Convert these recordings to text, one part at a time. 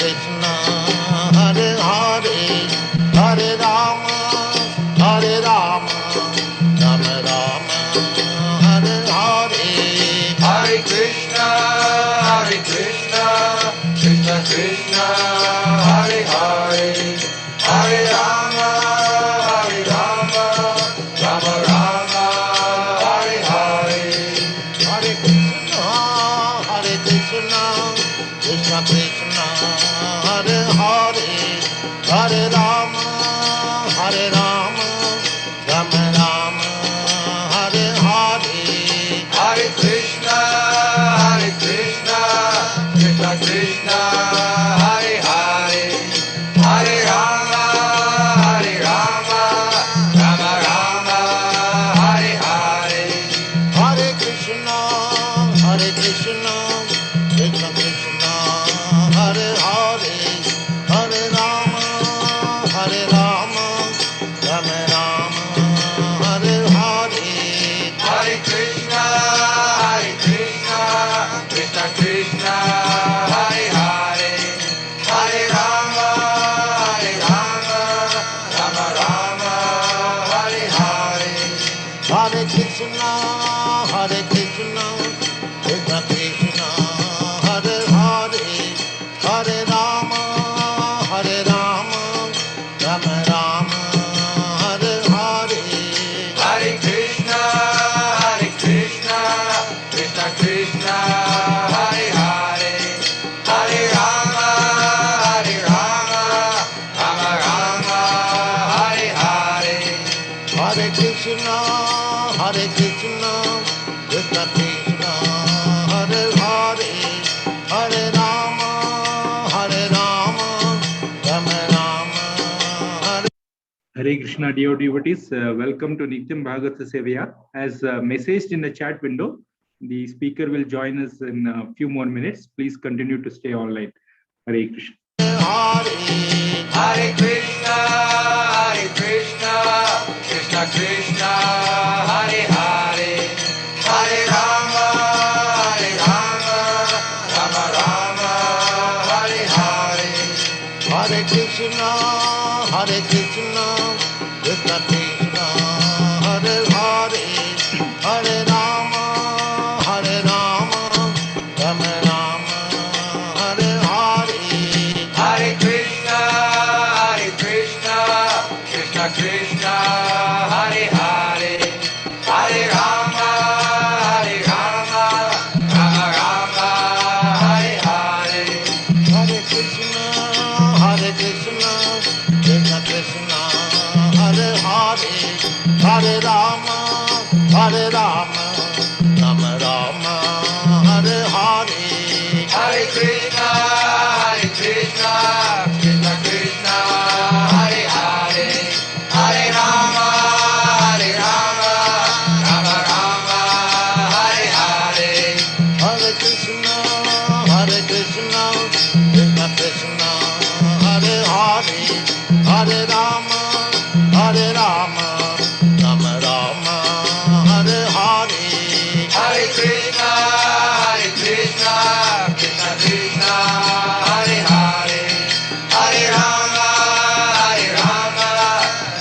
Krishna, Hare Hare, Hare Rama, Hare Rama, Rama Rama, Hare Hare. Hare Krishna, Krishna Krishna, Hare Hare, Hare Rama, Rama Rama, Hare Hare. Hare Krishna, Krishna Krishna, Hare Hare, Hare Rama, Rama Rama, Hare Hare. Hare Krishna, Krishna Krishna, Hare Hare, Hare Rama, Rama Rama, Hare Hare. Hare Krishna, Krishna Krishna, Hare Hare, Hare Rama, Rama Rama, Hare Hare. Hare Krishna, Krishna Krishna, Hare Hare, Hare Rama, Rama Rama, Hare Hare. Hare Krishna, Krishna Krishna, Hare Hare, Hare Rama, Rama Rama, Hare Hare. Hare Krishna, Krishna Krishna, Hare Hare, Hare Rama, Rama Rama, Hare Hare. Hare Krishna, Krishna Krishna, Hare Hare, Hare Rama, Rama Rama, Hare. Hare Krishna, dear devotees. Welcome to Nityam Bhagavata Sevaya. As messaged in the chat window, the speaker will join us in a few more minutes. Please continue to stay online. Hare Krishna. Hare Krishna, Krishna Krishna, Hare Hare, Hare Rama, Rama Rama, Hare Hare. Hare Krishna, Krishna Krishna, Hare Hare, Hare Rama, Rama Rama, Hare Hare. Hare Krishna, Krishna Krishna, Hare Hare, Hare Rama, Rama Rama, Hare Hare. Hare Krishna, Krishna Krishna, Hare Hare, Hare Rama, Rama Rama, Hare Hare. Hare Krishna, Krishna Krishna, Hare Hare, Hare Rama, Rama Rama, Hare Hare. Hare Krishna, Krishna Krishna, Hare Hare, Hare Rama, Rama Rama, Hare Hare. Hare Krishna, Krishna Krishna, Hare Hare, Hare Rama,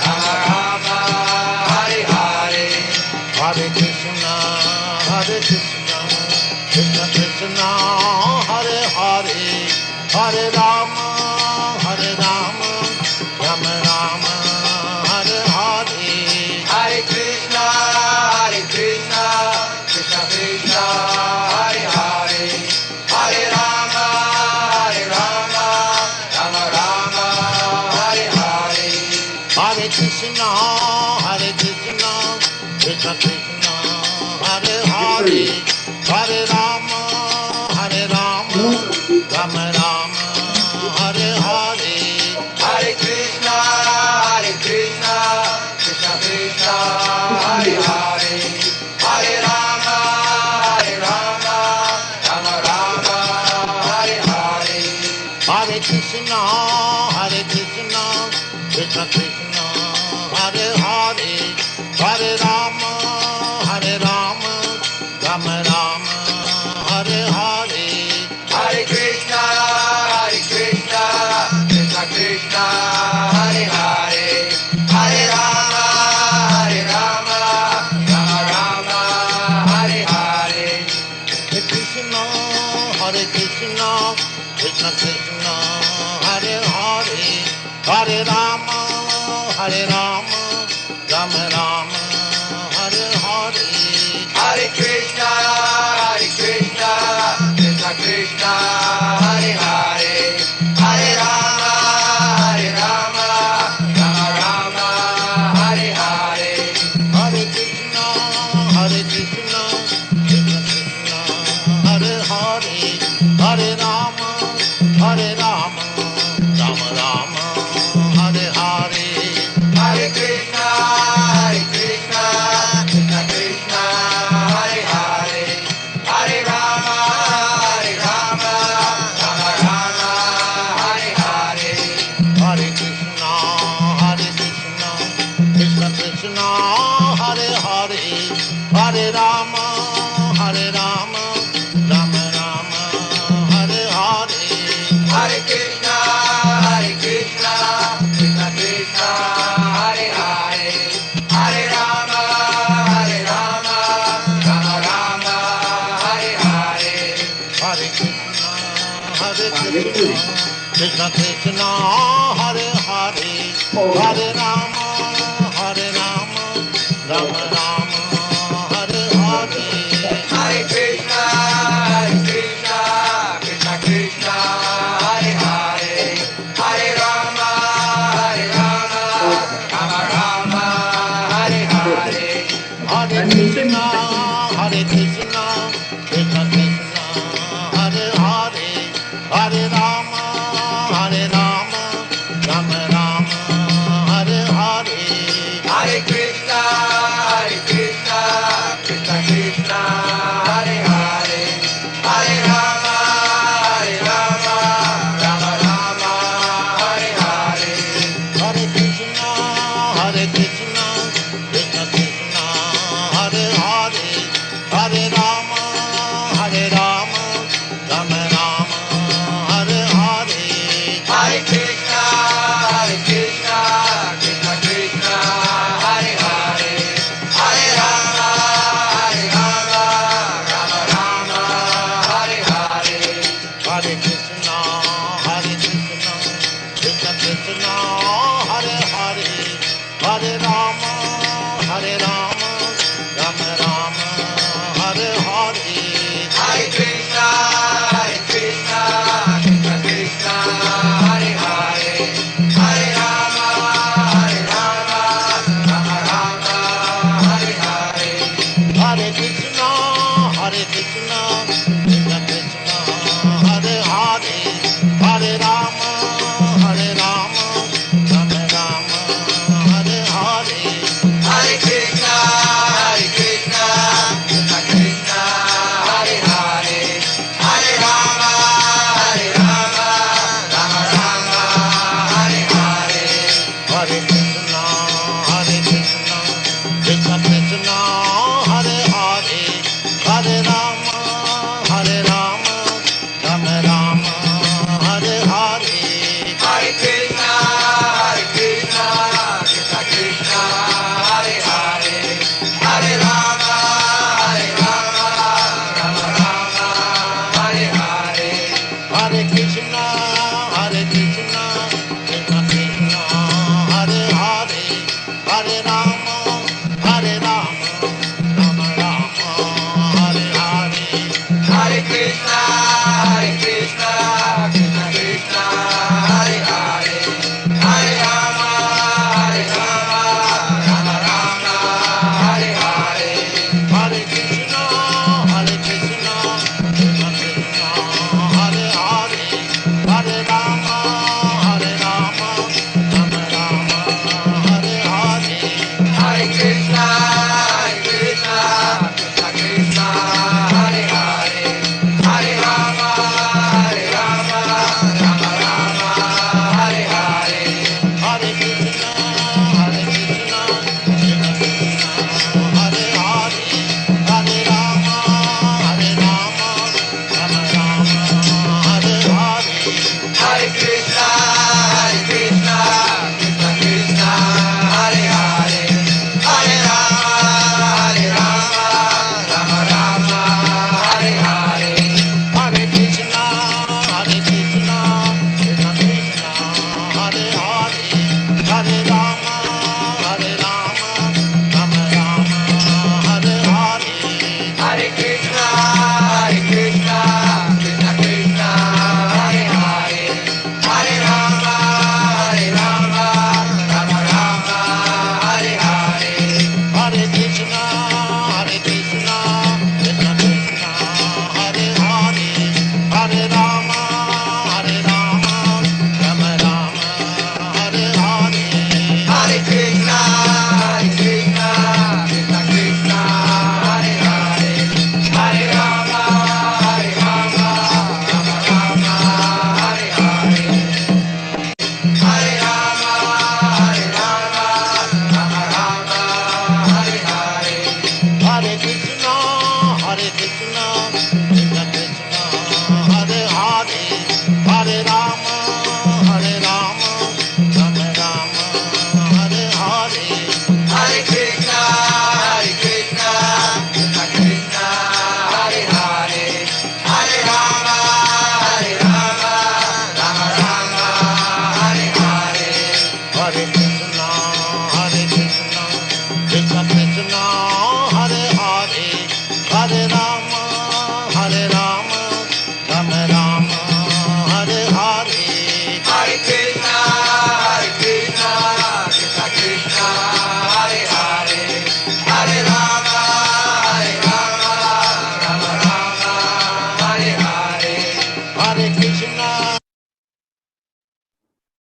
Rama Rama, Hare Hare. Hare Krishna, Krishna Krishna, Hare Hare, Hare Rama, Rama Rama, Hare Hare. Hare Krishna, Krishna Krishna, Hare Hare, Hare Rama, Rama Rama, Hare Hare. Hare Krishna, Krishna Krishna, Hare Hare, Hare Rama, Rama Rama, Hare Hare. Hare Krishna, Krishna Krishna, Hare Hare, Hare Rama, Rama Rama, Hare Hare. Hare Krishna, Krishna Krishna, Hare Hare, Hare Rama, Rama Rama, Hare Hare. Hare Krishna, Krishna Krishna Krishna Hare Hare Hare Rama Rama Rama Hare Hare Hare Krishna Krishna Krishna Hare Hare Hare Rama Rama Rama Hare Hare Hare Krishna Krishna Krishna Hare Hare Hare Rama Rama Rama Hare Hare Hare Krishna Krishna Krishna Hare Hare Hare Rama Rama Rama Hare Hare Hare Krishna Krishna Krishna Hare Hare Hare Rama Rama Rama Hare Hare Hare Krishna Krishna Krishna Hare Hare Hare Rama Rama Rama Hare Hare Hare Krishna Krishna Krishna Hare Hare Hare Rama Rama Rama Hare Hare Hare Krishna Krishna Krishna Hare Hare Hare Rama Rama Rama Hare Hare Hare Krishna Krishna Krishna Hare Hare Hare Rama Rama Rama Hare Hare Hare Krishna Krishna Krishna Hare Hare Hare Rama Rama Rama Hare Hare Hare Krishna Krishna Krishna Hare Hare Hare Rama Rama Rama Hare Hare Hare Krishna Krishna Krishna Hare Hare Hare Rama Rama Hare Hare Hare Krishna Krishna Krishna Hare Hare Hare Rama Rama Rama Hare Hare Hare Krishna Krishna Krishna Hare Hare Hare Rama Rama Hare Hare Hare Krishna Krishna Krishna Hare Hare Hare Rama Rama Rama Hare Hare Hare Krishna Krishna Krishna Hare Hare Hare Rama Rama Hare Hare Hare Krishna Krishna Krishna Hare Hare Hare Rama Krishna, Hare Krishna, Krishna Krishna, Hare Hare, Hare Rama, Hare Rama, Rama Rama, Hare Hare. Hare Krishna, Krishna Krishna, Hare Hare, Hare Rama, Rama Rama, Hare Hare. Hare Krishna, Krishna Krishna, Hare Hare, Hare Rama, Rama Rama, Hare Hare. Hare Krishna, Krishna Krishna, Hare Hare, Hare Rama, Rama Rama, Hare Hare. Hare Krishna.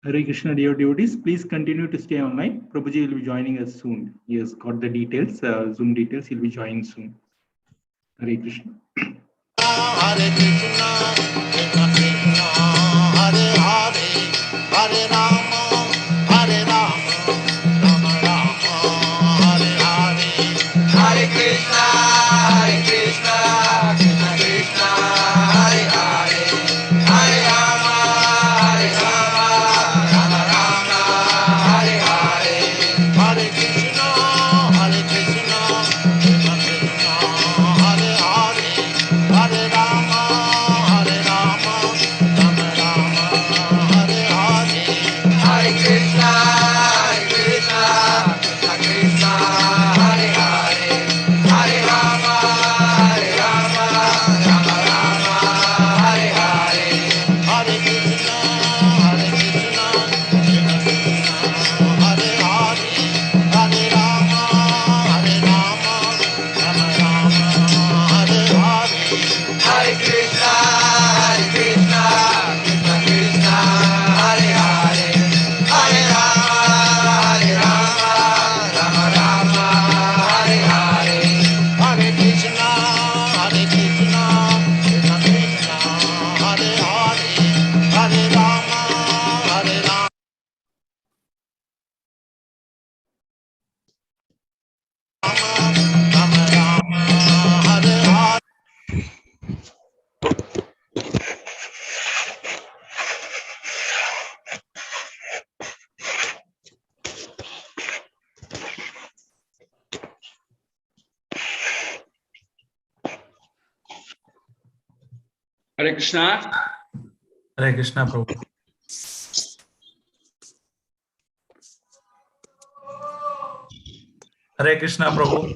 Hare Krishna, dear devotees, please continue to stay online. Prabhuji will be joining us soon. He has got the details, Zoom details. He'll be joining soon. Hare Krishna. Hare Krishna, Krishna Krishna, Hare Hare, Hare Rama, Rama Rama, Hare Hare. Hare Krishna, Krishna Krishna, Hare Hare, Hare Rama, Rama Rama, Hare Hare. Hare Krishna, Krishna Krishna, Hare Hare, Hare Rama, Rama Rama, Hare Hare. Hare Krishna, Krishna Krishna, Hare Hare, Hare Rama, Rama Rama, Hare Hare. Hare Krishna, Krishna Krishna, Hare Hare, Hare Rama, Rama Rama, Hare Hare. Hare Krishna, Krishna Krishna, Hare Hare, Hare Rama, Rama Rama, Hare Hare. Hare Krishna, Krishna Krishna, Hare Hare, Hare Rama, Rama Rama, Hare Hare. Hare Krishna. Hare Krishna, Prabhu. Hare Krishna, Prabhu.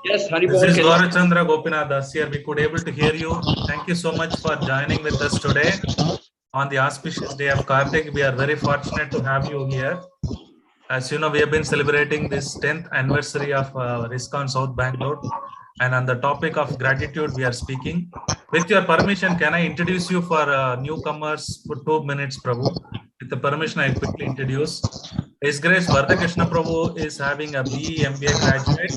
Yes, Hari This Bol. is Gaurachandra Gopinath Das here. We could able to hear you. Thank you so much for joining with us today on the auspicious day of Kartik. We are very fortunate to have you here. As you know, we have been celebrating this 10th anniversary of ISKCON South Bangalore. And on the topic of gratitude, we are speaking. With your permission, can I introduce you for newcomers for 2 minutes, Prabhu? With the permission, I quickly introduce. His Grace Varada Krishna Prabhu is having a BE MBA graduate.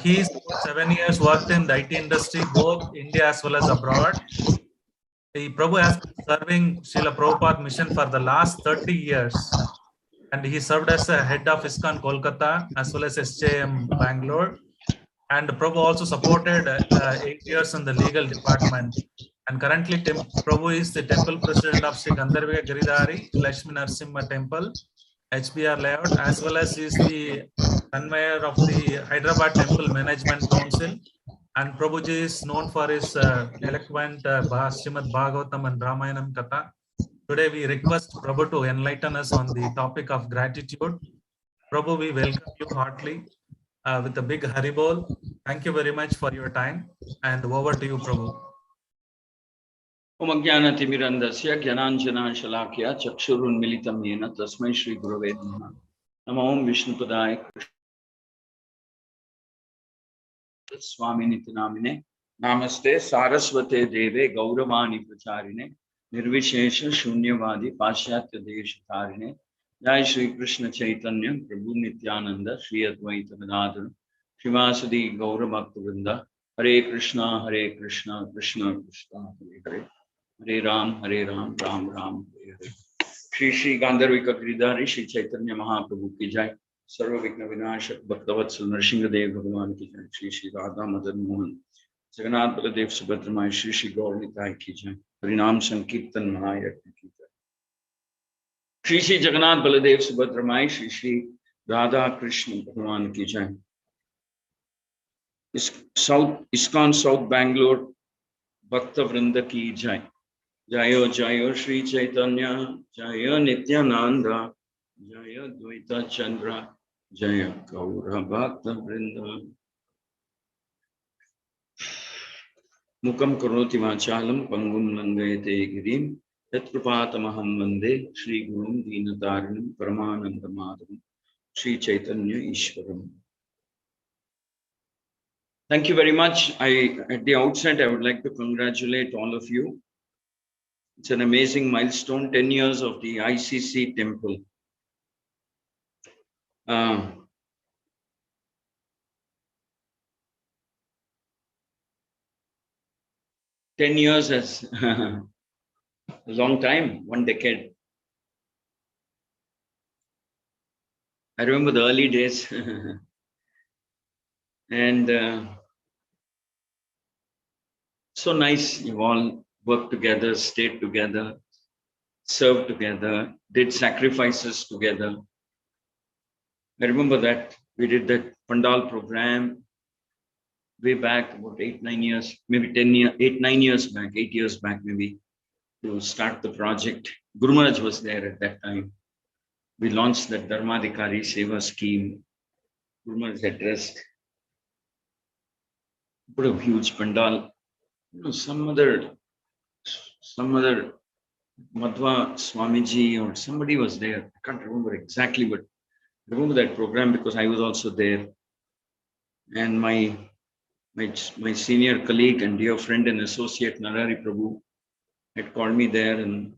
He is 7 years worked in the IT industry, both India as well as abroad. The Prabhu has been serving Srila Prabhupada mission for the last 30 years. And he served as a head of ISKCON Kolkata as well as SJM Bangalore. And Prabhu also supported 8 years in the legal department. And currently, Prabhu is the temple president of Sri Gandharva Giridhari Lakshmi Narasimha Temple, HBR layout, as well as is the conveyor of the Hyderabad Temple Management Council. And Prabhuji is known for his eloquent Srimad Bhagavatam and Ramayanam Katha. Today, we request Prabhu to enlighten us on the topic of gratitude. Prabhu, we welcome you heartily with a big Haribol. Thank you very much for your time. And over to you, Prabhu. Om Ajnana Timirandasya Gyananjana Shalakya Chakshurunmilitam Yena Tasmai Shri Gurave Namaha. Namo Om Vishnupadaya Swami Nitinamine Namaste Saraswate Deve Gauravani Pracharine Nirvishesha Shunyavadi Pashyatya Deshatarine Jai Shri Krishna Chaitanya Prabhu Nityananda Shri Advaita Gadadhara Shivasadi Gauravakta Hare Krishna Krishna Krishna Hare Hare Hare Ram, Ram Ram, Hare Hare. Shri Gandharvika Giridhari, Shri Chaitanya Mahaprabhu ki jai. सर्व विघ्न विनाशक भक्तवत्सल नरसिंहदेव भगवान की जय। श्री श्री राधा मदन मोहन जगन्नाथ बलदेव सुभद्रा माई श्री श्री गौर निताय की जय। हरिनाम संकीर्तन महायज्ञ की जय। श्री श्री जगन्नाथ बलदेव सुभद्रा माई श्री श्री राधा कृष्ण भगवान की जय। इस्कॉन साउथ बैंगलोर भक्त वृंद की जय। जयो जयो श्री चैतन्य जय नित्यानंद जय द्वैत चंद्र जय गौर भक्त वृंद। मुखम करोति वाचालं पंगुं लंघयते गिरिं यत्कृपातमहं वन्दे श्रीगुरुं दीनतारिणं परमानन्दमाधवं Shri Chaitanya ईश्वरम्। Thank you very much. At the outset, I would like to congratulate all of you. It's an amazing milestone, 10 years of the ICC temple. 10 years is a long time, 1 decade. I remember the early days. And so nice, you all worked together, stayed together, served together, did sacrifices together. I remember that we did that Pandal program way back about 8-9 years, maybe 10 years, 8-9 years back, 8 years back maybe, to start the project. Guru Maharaj was there at that time. We launched that Dharmadhikari Seva scheme. Guru Maharaj addressed. Put a huge Pandal. You know, some other Madhva Swamiji or somebody was there. I can't remember exactly, but I remember that program because I was also there. And my senior colleague and dear friend and associate Narari Prabhu had called me there, and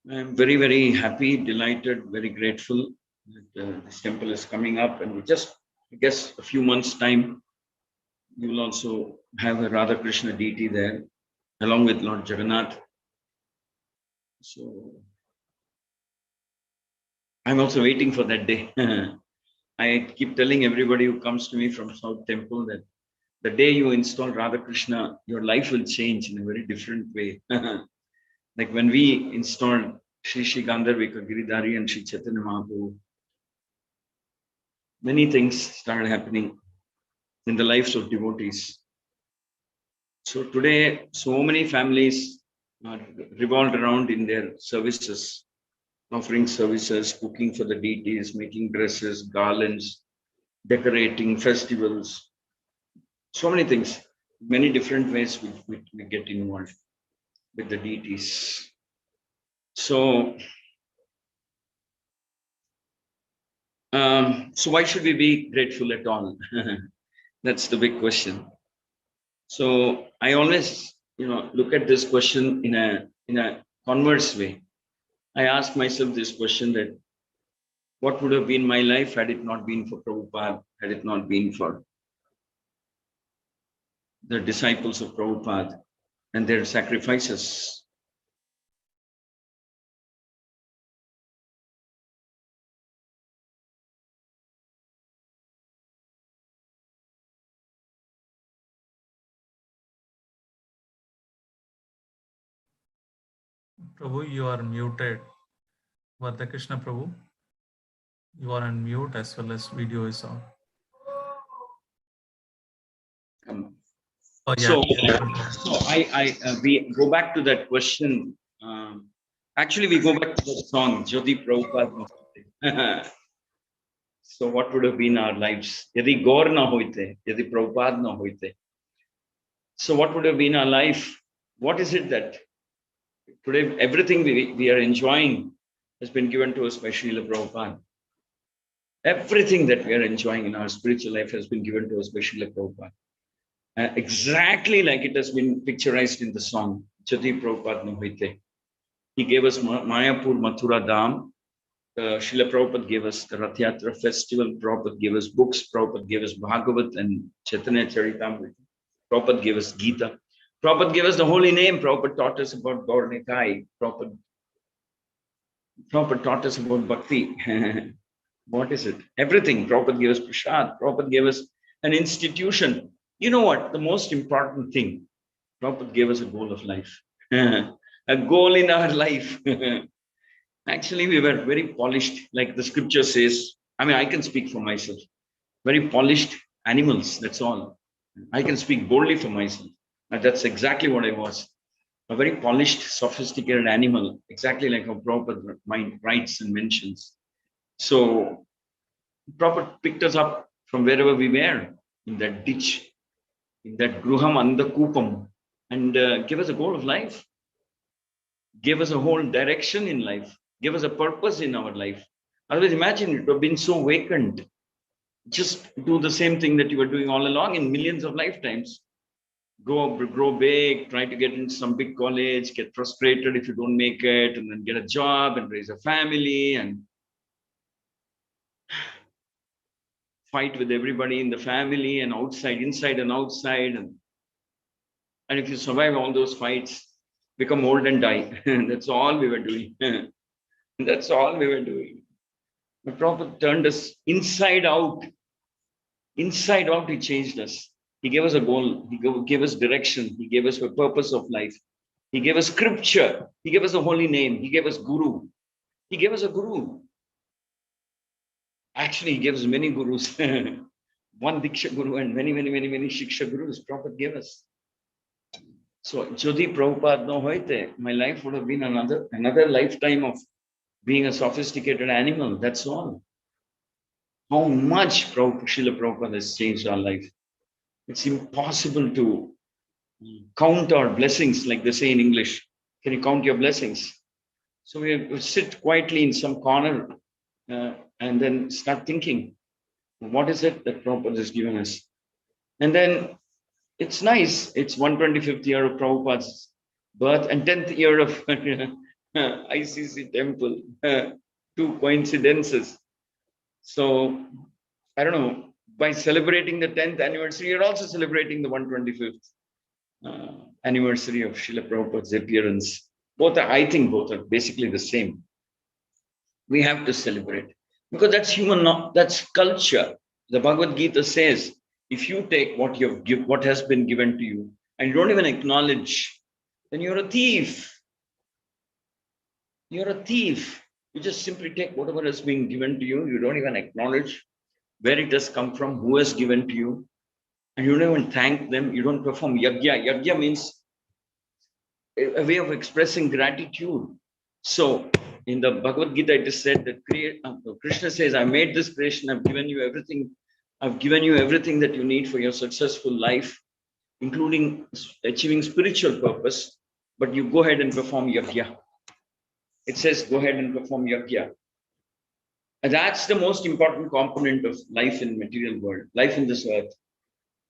I'm very, very happy, delighted, very grateful that this temple is coming up. And we just, I guess, a few months' time, you will also have a Radha Krishna deity there, along with Lord Jagannath. So I'm also waiting for that day. I keep telling everybody who comes to me from South Temple that the day you install Radha Krishna, your life will change in a very different way. Like when we installed Shri Shri Gandharvika Giridhari and Shri Chaitanya Mahaprabhu, many things started happening in the lives of devotees. So today, so many families are revolved around in their services, offering services, cooking for the deities, making dresses, garlands, decorating festivals, so many things, many different ways we get involved with the deities. So why should we be grateful at all? That's the big question. So I always, look at this question in a converse way. I ask myself this question, that what would have been my life had it not been for Prabhupada, had it not been for the disciples of Prabhupada and their sacrifices. Prabhu, you are muted. Varada Krishna Prabhu, you are on mute as well as video is on. So we go back to that question. Actually, we go back to that song, Jyoti Prabhupada. So what would have been our lives? Yadi Gaur na hoite, Yadi Prabhupada na hoite. So what would have been our life? What is it that today everything we are enjoying has been given to us by Srila Prabhupada? Everything that we are enjoying in our spiritual life has been given to us by Srila Prabhupada. Exactly like it has been picturized in the song, Jyoti Prabhupada na hoite. He gave us Mayapur Mathura Dham. Srila Prabhupada gave us the Rath Yatra festival. Prabhupada gave us books. Prabhupada gave us Bhagavat and Chaitanya Charitamrita. Prabhupada gave us Gita. Prabhupada gave us the holy name. Prabhupada taught us about Gaur Nitai. Prabhupada taught us about Bhakti. What is it? Everything. Prabhupada gave us prasad. Prabhupada gave us an institution. You know what? The most important thing, Prabhupada gave us a goal of life. A goal in our life. Actually, we were very polished, like the scripture says. I mean, I can speak for myself. Very polished animals, that's all. I can speak boldly for myself. And that's exactly what I was. A very polished, sophisticated animal, exactly like how Prabhupada writes and mentions. So Prabhupada picked us up from wherever we were, in that ditch, in that gruham andakupam, and gave us a goal of life, gave us a whole direction in life, gave us a purpose in our life. Otherwise, imagine it would have been so vacant. Just do the same thing that you were doing all along in millions of lifetimes. Grow big, try to get into some big college, get frustrated if you don't make it, and then get a job and raise a family and fight with everybody in the family and outside, inside and outside. And if you survive all those fights, become old and die. That's all we were doing. That's all we were doing. The Prophet turned us inside out. Inside out, he changed us. He gave us a goal. He gave us direction. He gave us a purpose of life. He gave us scripture. He gave us a holy name. He gave us guru. He gave us a guru. Actually, he gave us many gurus. One Diksha Guru and many Shiksha Gurus Prophet gave us. So, Jodi Prabhupada no hoite, my life would have been another lifetime of being a sophisticated animal. That's all. How much Srila Prabhupada has changed our life. It's impossible to count our blessings, like they say in English. Can you count your blessings? So we sit quietly in some corner and then start thinking, what is it that Prabhupada has given us? And then it's nice. It's 125th year of Prabhupada's birth and 10th year of ICC temple. Two coincidences. So, I don't know, by celebrating the 10th anniversary, you're also celebrating the 125th anniversary of Srila Prabhupada's appearance. I think both are basically the same. We have to celebrate because that's human, that's culture. The Bhagavad Gita says, if you take what has been given to you and you don't even acknowledge, then you're a thief. You're a thief. You just simply take whatever has been given to you. You don't even acknowledge where it has come from, who has given to you, and you don't even thank them. You don't perform yajna. Yajna means a way of expressing gratitude. So in the Bhagavad Gita, it is said that Krishna says, I made this creation, I've given you everything. I've given you everything that you need for your successful life, including achieving spiritual purpose, but you go ahead and perform yajna. It says, go ahead and perform yajna. And that's the most important component of life in material world, life in this earth.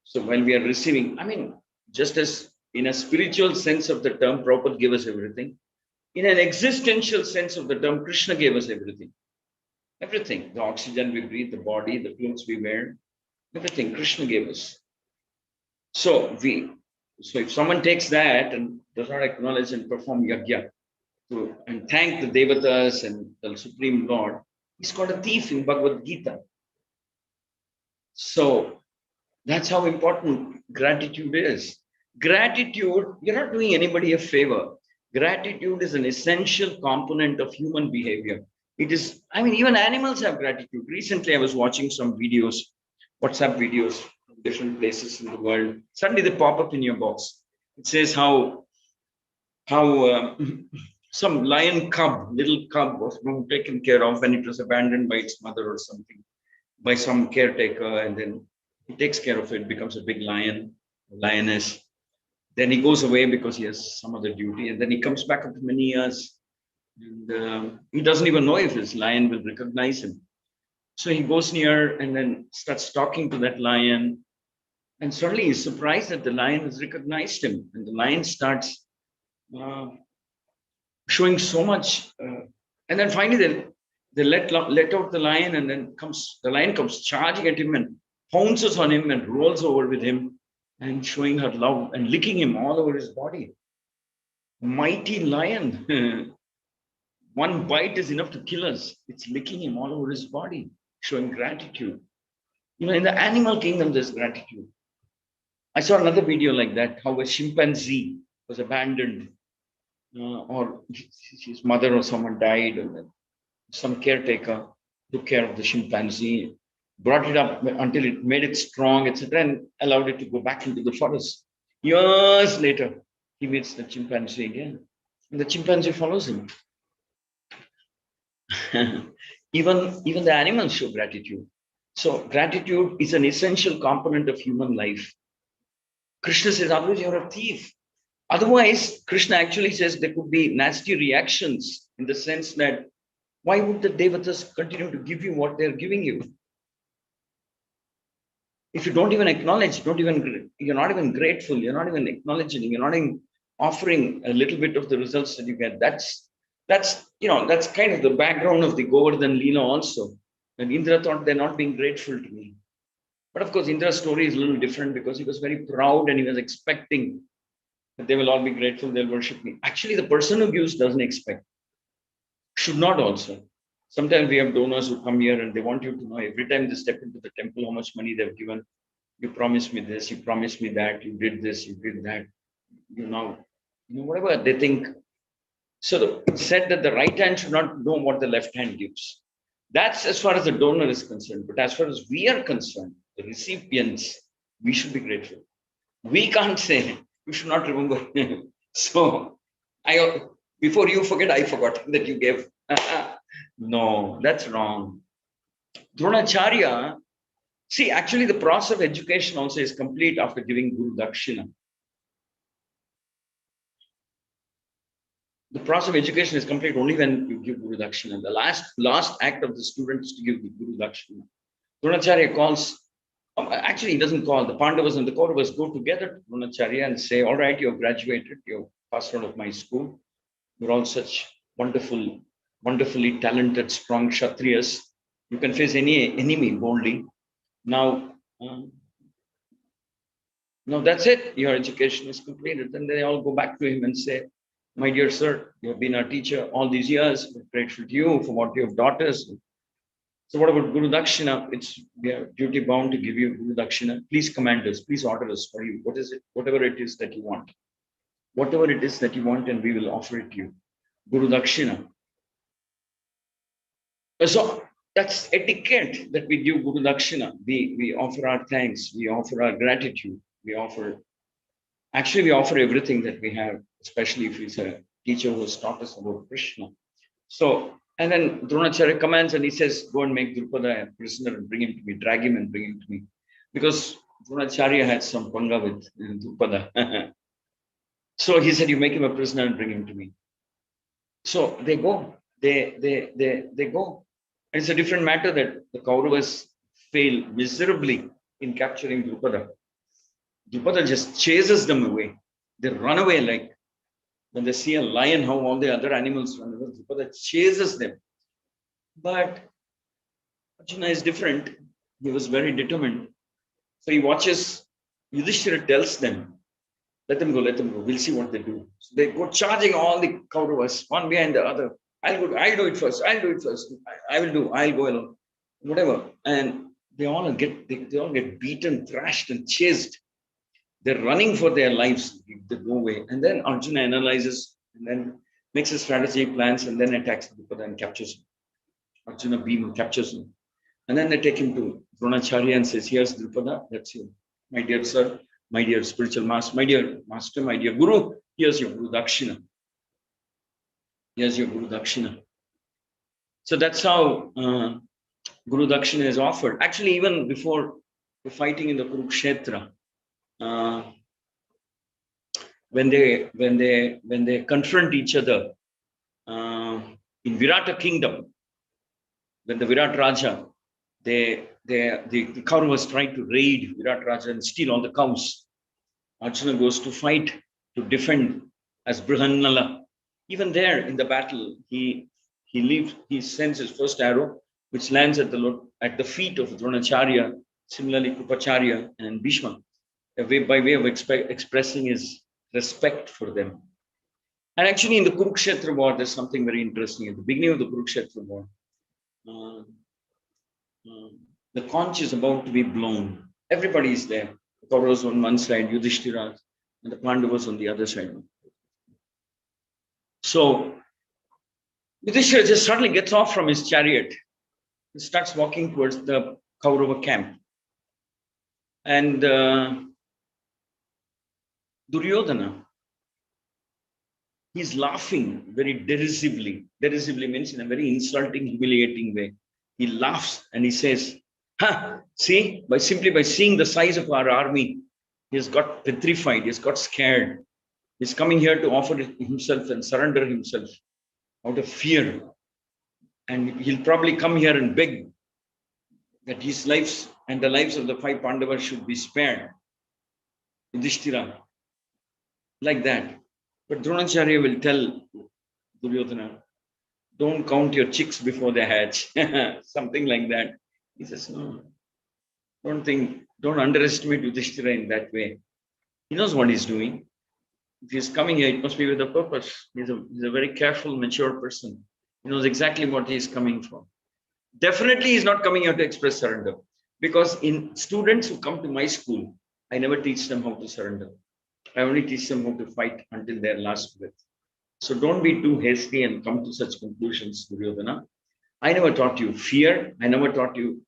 So while we are receiving, I mean, just as in a spiritual sense of the term, Prabhupada gave us everything. In an existential sense of the term, Krishna gave us everything. Everything. The oxygen we breathe, the body, the clothes we wear, everything Krishna gave us. So if someone takes that and does not acknowledge and perform yajna and thank the devatas and the Supreme Lord, he's called a thief in Bhagavad Gita. So that's how important gratitude is. Gratitude, you're not doing anybody a favor. Gratitude is an essential component of human behavior. It is, I mean, even animals have gratitude. Recently, I was watching some videos, WhatsApp videos from different places in the world. Suddenly they pop up in your box. It says how some lion cub, little cub was taken care of when it was abandoned by its mother or something, by some caretaker, and then he takes care of it, becomes a big lion, lioness. Then he goes away because he has some other duty, and then he comes back after many years, and he doesn't even know if his lion will recognize him. So he goes near and then starts talking to that lion, and suddenly he's surprised that the lion has recognized him, and the lion starts showing so much, and then finally they let out the lion, and then the lion comes charging at him and pounces on him and rolls over with him and showing her love and licking him all over his body. Mighty lion. One bite is enough to kill us. It's licking him all over his body. showing gratitude. You know, in the animal kingdom, there's gratitude. I saw another video like that, how a chimpanzee was abandoned, or his mother or someone died, and then some caretaker took care of the chimpanzee, brought it up until it made it strong, etc., and allowed it to go back into the forest. Years later, he meets the chimpanzee again, and the chimpanzee follows him. even the animals show gratitude. So gratitude is an essential component of human life. Krishna says, otherwise you're a thief. Otherwise, Krishna actually says there could be nasty reactions, in the sense that why would the devatas continue to give you what they're giving you? If you don't even acknowledge, you're not even grateful, you're not even acknowledging, you're not even offering a little bit of the results that you get. That's kind of the background of the Govardhan Leela also. And Indra thought they're not being grateful to me. But of course, Indra's story is a little different, because he was very proud and he was expecting that they will all be grateful, they'll worship me. Actually, the person who gives doesn't expect. Should not also. Sometimes we have donors who come here and they want you to know every time they step into the temple how much money they've given. You promised me this, you promised me that, you did this, you did that. Whatever they think. So it's said that the right hand should not know what the left hand gives. That's as far as the donor is concerned. But as far as we are concerned, the recipients, we should be grateful. We can't say, you should not remember. So before you forget, I forgot that you gave. No, that's wrong. Dronacharya, see, actually the process of education also is complete after giving Guru Dakshina. The process of education is complete only when you give Guru Dakshina. The last act of the student is to give the Guru Dakshina. Dronacharya calls, actually he doesn't call, the Pandavas and the Kauravas go together to Dronacharya and say, all right, you've graduated, you've passed out of my school. You're all such wonderfully talented, strong Kshatriyas. You can face any enemy boldly. Now that's it. Your education is completed. Then they all go back to him and say, my dear sir, you have been our teacher all these years. We're grateful to you for what you have taught us. So what about Guru Dakshina? We are duty bound to give you Guru Dakshina. Please command us. Please order us for you. What is it? Whatever it is that you want. Whatever it is that you want, and we will offer it to you. Guru Dakshina. So that's etiquette that we give Guru Dakshina. We offer our thanks. We offer our gratitude. We offer everything that we have, especially if he's a teacher who has taught us about Krishna. So, and then Dronacharya commands and he says, go and make Drupada a prisoner and bring him to me, drag him and bring him to me. Because Dronacharya had some panga with Drupada. So he said, you make him a prisoner and bring him to me. So they go, they go. And it's a different matter that the Kauravas fail miserably in capturing Drupada. Drupada just chases them away. They run away like when they see a lion, how all the other animals run away. Drupada chases them. But Arjuna is different. He was very determined. So he watches, Yudhishthira tells them, let them go, we'll see what they do. So they go charging all the Kauravas, one behind the other. I'll do it first. I'll go alone. Whatever. And they all get beaten, thrashed, and chased. They're running for their lives. They go away. And then Arjuna analyzes and then makes his strategy plans and then attacks Drupada and captures him. Arjuna Bhima captures him. And then they take him to Dronacharya and says, here's Drupada, that's you. My dear sir, my dear spiritual master, my dear master, my dear Guru, here's your Guru Dakshina. Here's your Guru Dakshina. So that's how Guru Dakshina is offered. Actually, even before the fighting in the Kurukshetra, when they confront each other in Virata kingdom, when the Virat Raja, the Kauravas try to raid Virat Raja and steal all the cows. Arjuna goes to fight to defend as Brihannala. Even there in the battle, he sends his first arrow, which lands at the feet of Dronacharya, similarly Krupacharya and Bhishma, by way of expressing his respect for them. And actually in the Kurukshetra war, there's something very interesting. At the beginning of the Kurukshetra war, the conch is about to be blown. Everybody is there. The Kauravas on one side, Yudhishthira, and the Pandavas on the other side. So Yudhishthira just suddenly gets off from his chariot and starts walking towards the Kaurava camp. And Duryodhana, he's laughing very derisively. Derisively means in a very insulting, humiliating way. He laughs and he says, "Ha! See, simply by seeing the size of our army, he has got petrified, he has got scared. He's coming here to offer himself and surrender himself out of fear. And he'll probably come here and beg that his lives and the lives of the 5 Pandavas should be spared." Yudhishthira, like that. But Dronacharya will tell Duryodhana, "Don't count your chicks before they hatch." Something like that. He says, "No, don't underestimate Yudhishthira in that way. He knows what he's doing. If he's coming here, it must be with a purpose. He's a very careful, mature person. He knows exactly what he's coming for. Definitely he's not coming here to express surrender. Because in students who come to my school, I never teach them how to surrender. I only teach them how to fight until their last breath. So don't be too hasty and come to such conclusions, Duryodhana. I never taught you fear. I never taught you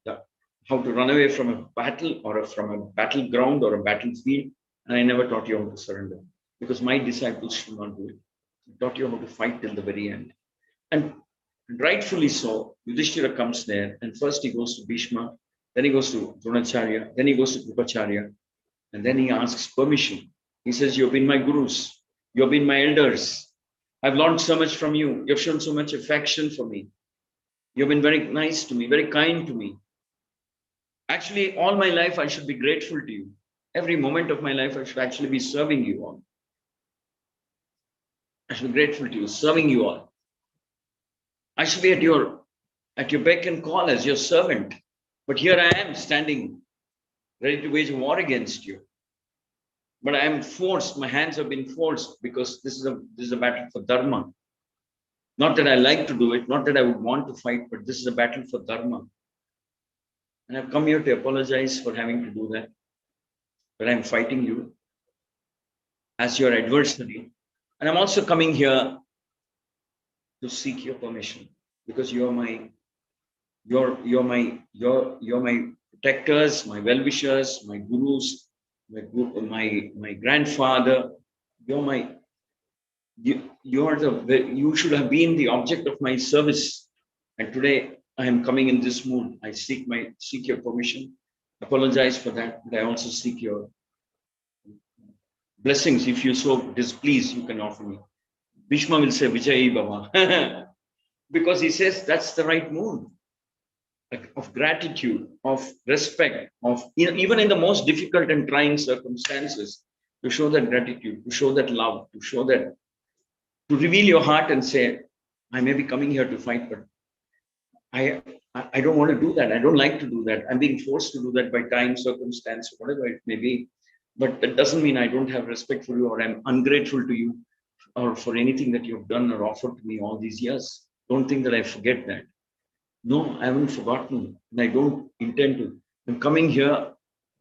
how to run away from a battle or from a battleground or a battlefield. And I never taught you how to surrender. Because my disciples should not do it. I taught you how to fight till the very end. And rightfully so, Yudhishthira comes there, and first he goes to Bhishma, then he goes to Dronacharya, then he goes to Kripacharya, and then he asks permission. He says, "You've been my gurus, you've been my elders. I've learned so much from you. You've shown so much affection for me. You've been very nice to me, very kind to me. Actually, all my life I should be grateful to you. Every moment of my life I should actually be serving you all. I should be grateful to you, serving you all. I should be at your beck and call as your servant. But here I am standing, ready to wage war against you. But I am forced, my hands have been forced because this is a battle for dharma. Not that I like to do it, not that I would want to fight, but this is a battle for dharma. And I've come here to apologize for having to do that. But I'm fighting you as your adversary. And I'm also coming here to seek your permission because you're my protectors, my well-wishers, my gurus, my grandfather. You should have been the object of my service. And today I am coming in this mood. I seek your permission. Apologize for that, but I also seek your blessings. If you're so displeased, you can offer me. Bhishma will say, "Vijayi Baba," because he says that's the right mood of gratitude, of respect, even in the most difficult and trying circumstances, to show that gratitude, to show that love, to reveal your heart and say, "I may be coming here to fight, but I don't want to do that. I don't like to do that. I'm being forced to do that by time, circumstance, whatever it may be. But that doesn't mean I don't have respect for you or I'm ungrateful to you or for anything that you've done or offered to me all these years. Don't think that I forget that. No, I haven't forgotten, and I don't intend to. I'm coming here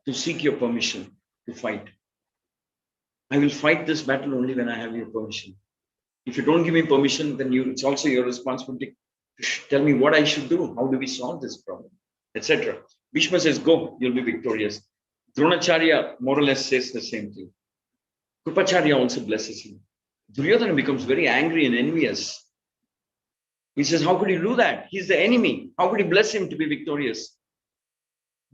to seek your permission to fight. I will fight this battle only when I have your permission. If you don't give me permission, then it's also your responsibility to tell me what I should do. How do we solve this problem, etc." Bhishma says, "Go, you'll be victorious." Dronacharya more or less says the same thing. Kripacharya also blesses him. Duryodhana becomes very angry and envious. He says, "How could he do that? He's the enemy. How could he bless him to be victorious?"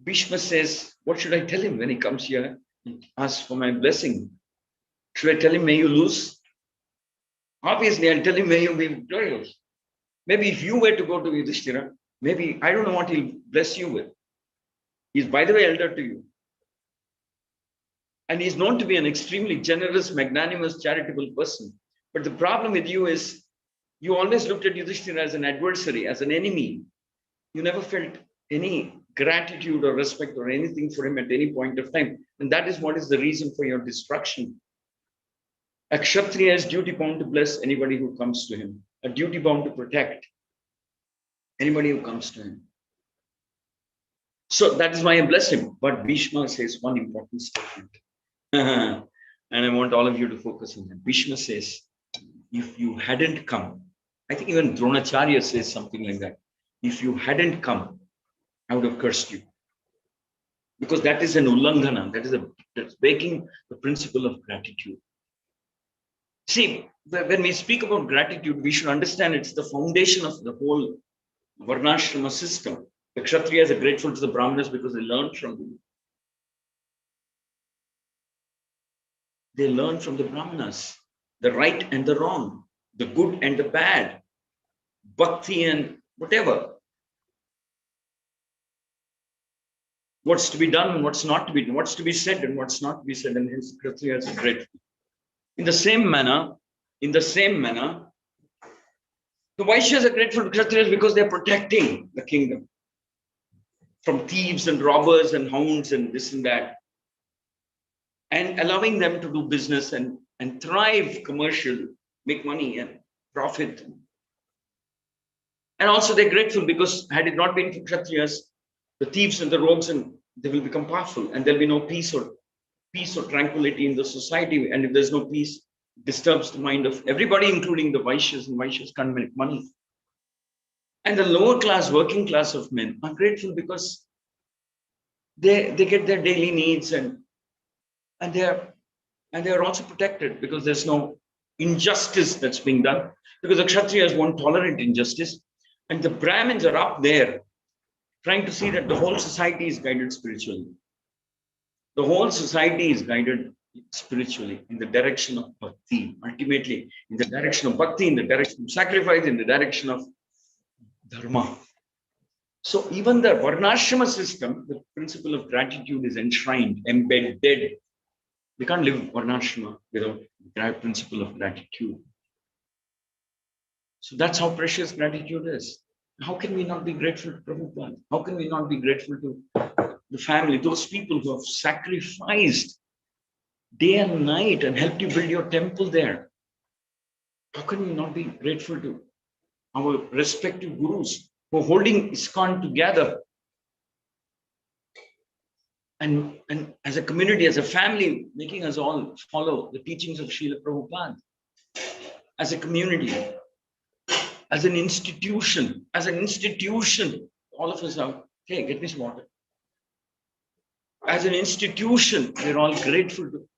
Bhishma says, "What should I tell him when he comes here and asks for my blessing? Should I tell him, may you lose? Obviously, I'll tell him, may you be victorious. Maybe if you were to go to Yudhishthira, maybe I don't know what he'll bless you with. He's, by the way, elder to you. And he's known to be an extremely generous, magnanimous, charitable person. But the problem with you is you always looked at Yudhishthira as an adversary, as an enemy. You never felt any gratitude or respect or anything for him at any point of time. And that is what is the reason for your destruction. A Kshatriya is duty bound to bless anybody who comes to him, a duty bound to protect anybody who comes to him. So that is why I bless him. But Bhishma says one important statement. And I want all of you to focus on that. Bhishma says, if you hadn't come, I think even Dronacharya says something like that. If you hadn't come, I would have cursed you. Because that is an ullanghana, that's breaking the principle of gratitude. See, when we speak about gratitude, we should understand it's the foundation of the whole Varnashrama system. The Kshatriyas are grateful to the Brahmanas because they learned from them. They learn from the Brahmanas, the right and the wrong, the good and the bad, bhakti and whatever. What's to be done and what's not to be done, what's to be said and what's not to be said, and hence Kshatriyas are grateful. In the same manner, the Vaishyas are grateful to Kshatriyas because they're protecting the kingdom from thieves and robbers and hounds and this and that, and allowing them to do business and thrive commercial, make money and profit. And also they're grateful because had it not been for Kshatriyas, the thieves and the rogues, and they will become powerful and there'll be no peace or tranquility in the society. And if there's no peace, it disturbs the mind of everybody, including the Vaishyas, and Vaishyas can't make money. And the lower class, working class of men are grateful because they get their daily needs and they are also protected because there's no injustice that's being done, because the Kshatriyas won't tolerate injustice, and the Brahmins are up there trying to see that the whole society is guided spiritually. The whole society is guided spiritually in the direction of bhakti, ultimately in the direction of bhakti, in the direction of sacrifice, in the direction of dharma. So even the Varnashrama system, the principle of gratitude is enshrined, embedded. We can't live Varnashrama without the principle of gratitude. So that's how precious gratitude is. How can we not be grateful to Prabhupada? How can we not be grateful to the family, those people who have sacrificed day and night and helped you build your temple there? How can we not be grateful to our respective gurus who are holding ISKCON together? And as a community, as a family, making us all follow the teachings of Srila Prabhupada. As a community, as an institution, all of us are, hey, get me some water. As an institution, we're all grateful to,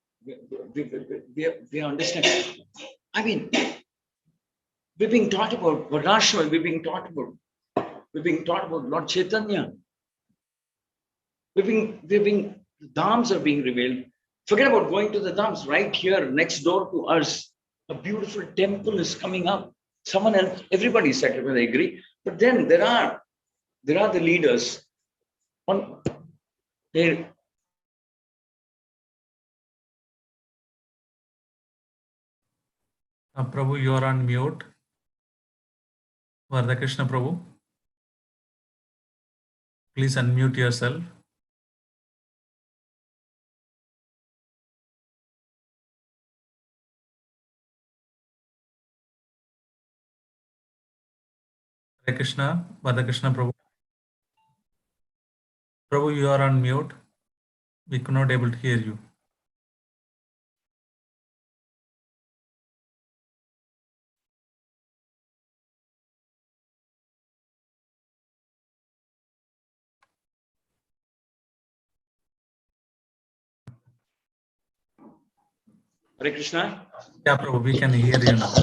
we understand. I mean, we're being taught about Varnashrama, we're being taught about Lord Chaitanya. The dhams are being revealed. Forget about going to the dhams. Right here, next door to us, a beautiful temple is coming up. Someone else, everybody is sacrificing, I agree. But then there are the leaders. Prabhu, you are on mute. Varada Krishna Prabhu, please unmute yourself. Hare Krishna, Varada Krishna Prabhu. Prabhu, you are on mute. We could not able to hear you. Hare Krishna. Yeah, Prabhu, we can hear you now.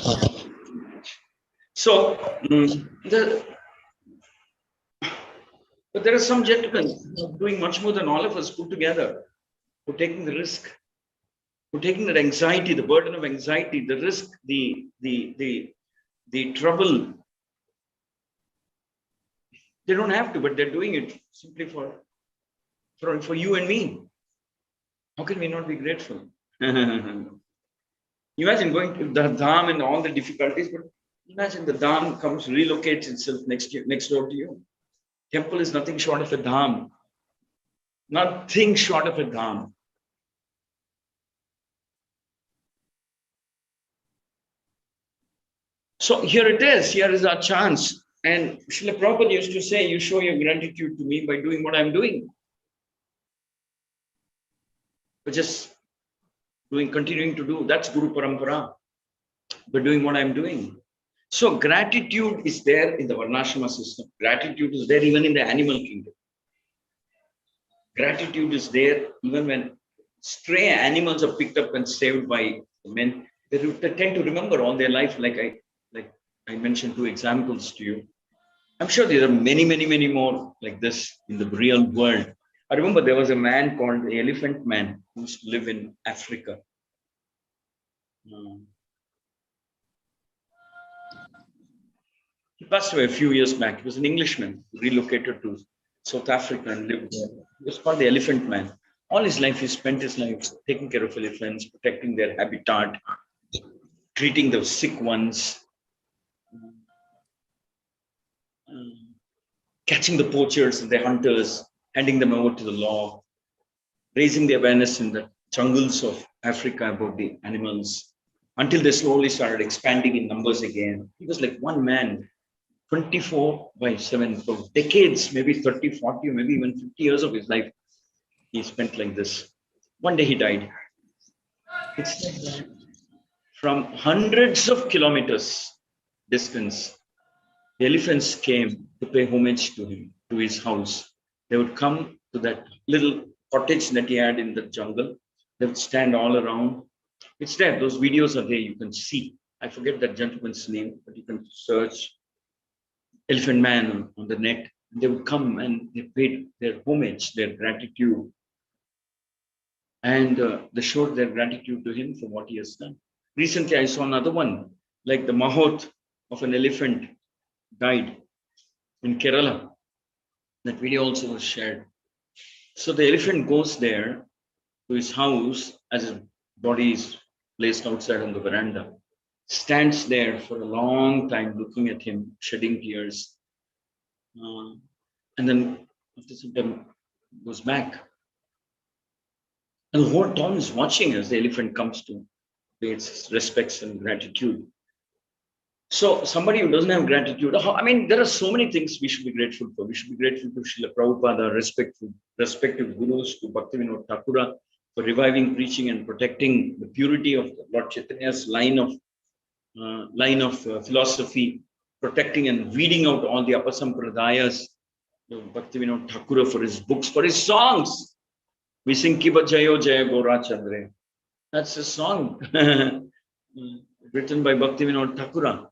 So, but there are some gentlemen who are doing much more than all of us put together, who are taking the risk, who are taking that anxiety, the burden of anxiety, the risk, the trouble. They don't have to, but they're doing it simply for you and me. How can we not be grateful? Imagine going to the dham and all the difficulties, but imagine the dham comes, relocates itself next door to you. Temple is nothing short of a dham. Nothing short of a dham. So here it is. Here is our chance. And Srila Prabhupada used to say, you show your gratitude to me by doing what I'm doing. But just continuing to do, that's Guru Parampara. But doing what I'm doing. So gratitude is there in the Varnashrama system. Gratitude is there even in the animal kingdom. Gratitude is there even when stray animals are picked up and saved by men. They tend to remember all their life, like I mentioned 2 examples to you. I'm sure there are many, many, many more like this in the real world. I remember there was a man called the Elephant Man who used to live in Africa. He passed away a few years back. He was an Englishman who relocated to South Africa and lived there. He was called the Elephant Man. All his life, he spent his life taking care of elephants, protecting their habitat, treating the sick ones, catching the poachers and the hunters, handing them over to the law, raising the awareness in the jungles of Africa about the animals, until they slowly started expanding in numbers again. He was like one man, 24/7 for decades, maybe 30, 40, or maybe even 50 years of his life he spent like this. One day he died. It's like that. From hundreds of kilometers distance, the elephants came to pay homage to him, to his house. They would come to that little cottage that he had in the jungle. They would stand all around. It's there. Those videos are there. You can see. I forget that gentleman's name, but you can search Elephant Man on the net. They would come and they paid their homage, their gratitude. And they showed their gratitude to him for what he has done. Recently, I saw another one, like the mahout of an elephant died in Kerala. That video also was shared. So the elephant goes there to his house as his body is placed outside on the veranda, stands there for a long time looking at him, shedding tears. And then after some time goes back. And the whole town is watching as the elephant comes to pay its respects and gratitude. So somebody who doesn't have gratitude, I mean, there are so many things we should be grateful for. We should be grateful to Srila Prabhupada, respective gurus, to Bhaktivinoda Thakura for reviving, preaching, and protecting the purity of Lord Chaitanya's line of philosophy, protecting and weeding out all the Apasampradayas. Bhaktivinoda Thakura for his books, for his songs. We sing Kiba Jayo Jaya Gora Chandre. That's a song written by Bhaktivinoda Thakura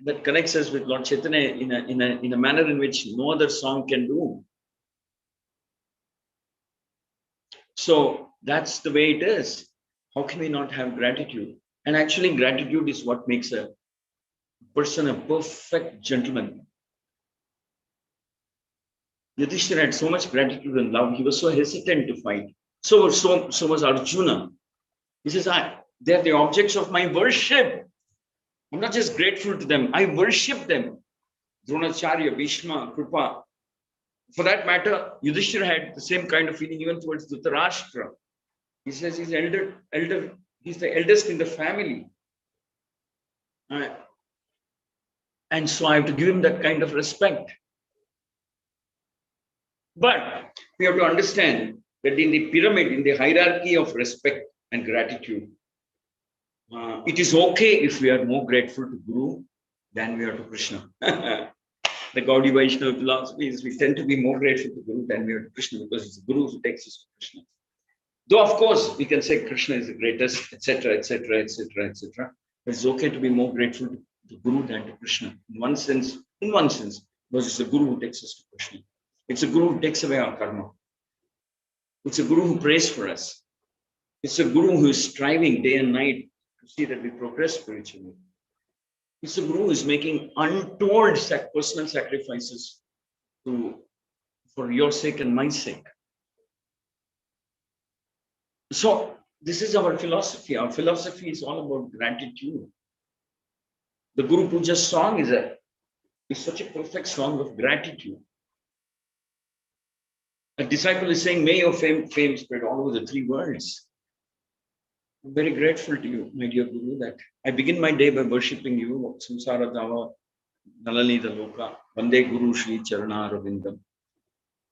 that connects us with Lord Chaitanya in a manner in which no other song can do. So that's the way it is. How can we not have gratitude? And actually, gratitude is what makes a person a perfect gentleman. Yudhishthira had so much gratitude and love. He was so hesitant to fight. So was Arjuna. He says, they're the objects of my worship. I'm not just grateful to them, I worship them. Dronacharya, Bhishma, Kripa. For that matter, Yudhishthira had the same kind of feeling even towards Dhritarashtra. He says he's he's the eldest in the family. And so I have to give him that kind of respect. But we have to understand that in the pyramid, in the hierarchy of respect and gratitude, it is okay if we are more grateful to Guru than we are to Krishna. The Gaudiya Vaishnava philosophy is we tend to be more grateful to Guru than we are to Krishna because it's the Guru who takes us to Krishna. Though, of course, we can say Krishna is the greatest, etc., etc., etc., etc. But it's okay to be more grateful to the Guru than to Krishna. In one sense, because it's the Guru who takes us to Krishna. It's a Guru who takes away our karma. It's a Guru who prays for us. It's a Guru who is striving day and night to see that we progress spiritually. It's a Guru who is making untold personal sacrifices for your sake and my sake. So this is our philosophy. Our philosophy is all about gratitude. The Guru Puja song is such a perfect song of gratitude. A disciple is saying, may your fame spread all over the 3 worlds. I'm very grateful to you, my dear Guru, that I begin my day by worshipping you, Samsara Dava, Nalalita Loka, Vande Guru Shri Charana Ravindam.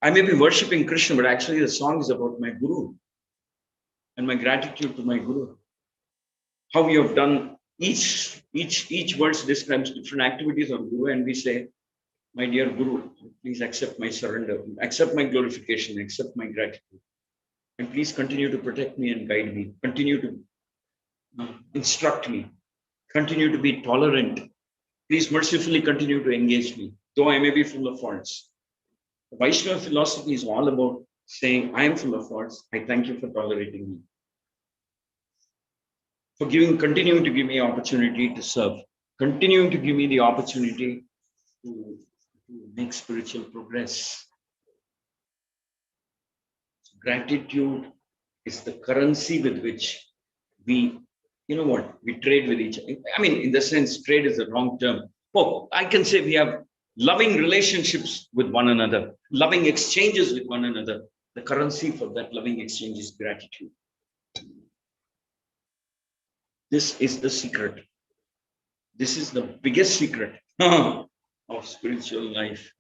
I may be worshipping Krishna, but actually the song is about my Guru and my gratitude to my Guru. How we have done each verse describes different activities of Guru, and we say, my dear Guru, please accept my surrender, accept my glorification, accept my gratitude. And please continue to protect me and guide me, continue to instruct me, continue to be tolerant. Please mercifully continue to engage me, though I may be full of faults. The Vaishnava philosophy is all about saying, I am full of faults. I thank you for tolerating me. For continuing to give me opportunity to serve, continuing to give me the opportunity to make spiritual progress. So gratitude is the currency with which we, we trade with each other. I mean, in the sense, trade is the wrong term. Oh, I can say we have loving relationships with one another, loving exchanges with one another. The currency for that loving exchange is gratitude. This is the secret. This is the biggest secret of spiritual life.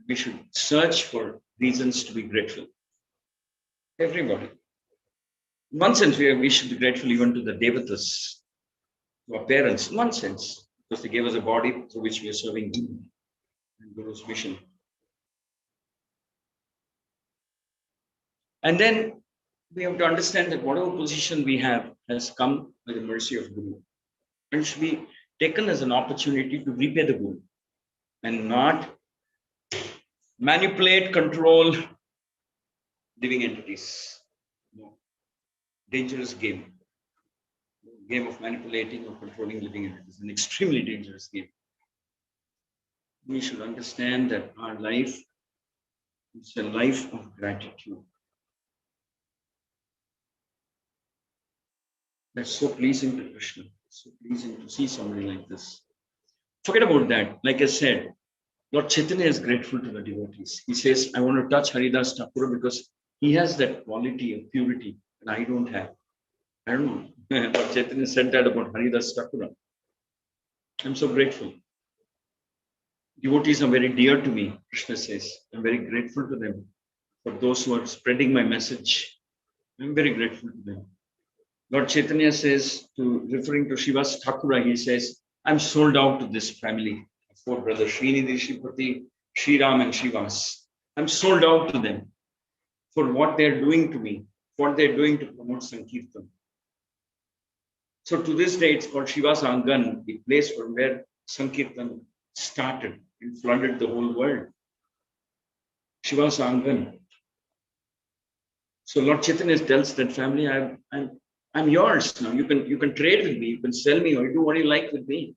We should search for reasons to be grateful. Everybody. In one sense, we should be grateful even to the Devatas, to our parents, in one sense, because they gave us a body through which we are serving Guru and Guru's mission. And then we have to understand that whatever position we have has come by the mercy of Guru, and should be taken as an opportunity to repay the Guru and not manipulate, control living entities. No. Dangerous game. Game of manipulating or controlling living entities, an extremely dangerous game. We should understand that our life is a life of gratitude. That's so pleasing to Krishna. So pleasing to see somebody like this. Forget about that. Like I said, Lord Chaitanya is grateful to the devotees. He says, I want to touch Haridas Thakura because he has that quality of purity that I don't have. I don't know. Lord Chaitanya said that about Haridas Thakura. I'm so grateful. Devotees are very dear to me, Krishna says. I'm very grateful to them. For those who are spreading my message, I'm very grateful to them. Lord Chaitanya says, referring to Shiva's Thakura, he says, I'm sold out to this family. Four brothers, Srinidhi, Shripati, Shriram, and Shivas. I'm sold out to them for what they're doing to me, what they're doing to promote Sankirtan. So to this day, it's called Shiva's Angan, the place from where Sankirtan started and flooded the whole world. Shiva's Angan. So Lord Chaitanya tells that family, I'm yours now. You can trade with me, you can sell me, or do what you like with me.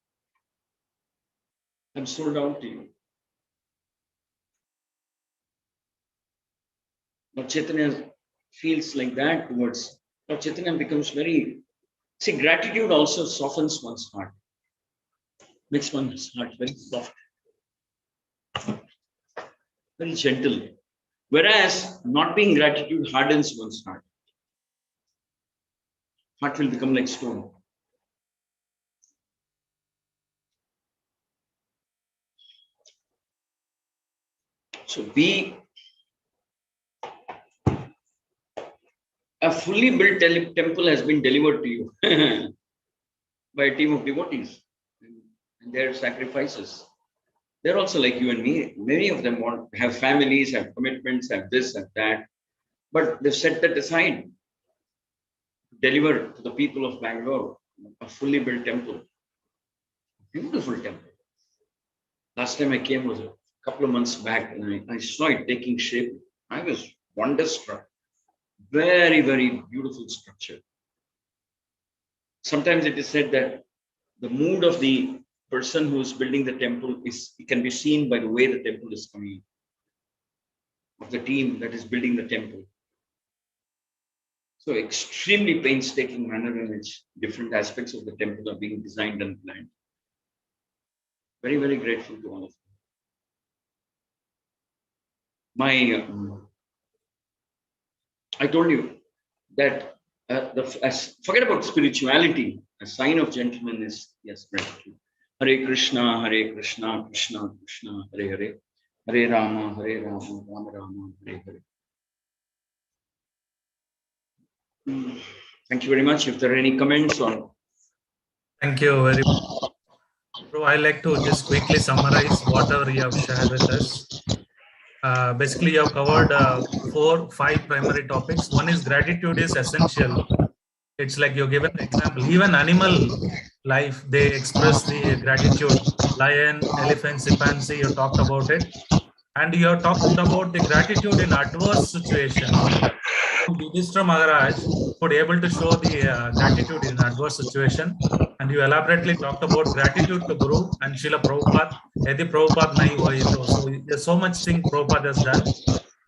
I'm sold out to you. Lord Chaitanya feels like that towards Lord Chaitanya becomes very. See, gratitude also softens one's heart, makes one's heart very soft, very gentle. Whereas not being gratitude hardens one's heart. Heart will become like stone. So a fully built temple has been delivered to you by a team of devotees and their sacrifices. They're also like you and me. Many of them want to have families, have commitments, have this, have that. But they've set that aside to deliver to the people of Bangalore a fully built temple. Beautiful temple. Last time I came was a couple of months back and I saw it taking shape. I was wonderstruck. Very, very beautiful structure. Sometimes it is said that the mood of the person who is building the temple can be seen by the way the temple is coming, of the team that is building the temple. So extremely painstaking manner in which different aspects of the temple are being designed and planned. Very, very grateful to all of them. I told you that forget about spirituality. A sign of gentleman is, yes, gratitude. Hare Krishna, Krishna Krishna, Hare Hare, Hare Rama, Rama Rama, Hare Hare. Thank you very much. If there are any comments on. Thank you very much. Bro, I like to just quickly summarize whatever you have shared with us. Basically, you have covered 5 primary topics. One is gratitude is essential. It's like you're given an example. Even animal life, they express the gratitude. Lion, elephant, chimpanzee, you talked about it. And you have talked about the gratitude in adverse situation. Yudhishthira Maharaj could able to show the gratitude in adverse situation, and you elaborately talked about gratitude to Guru and Srila Prabhupada. Yadi Prabhupada nahi hoye to. So there's so much thing Prabhupada has done,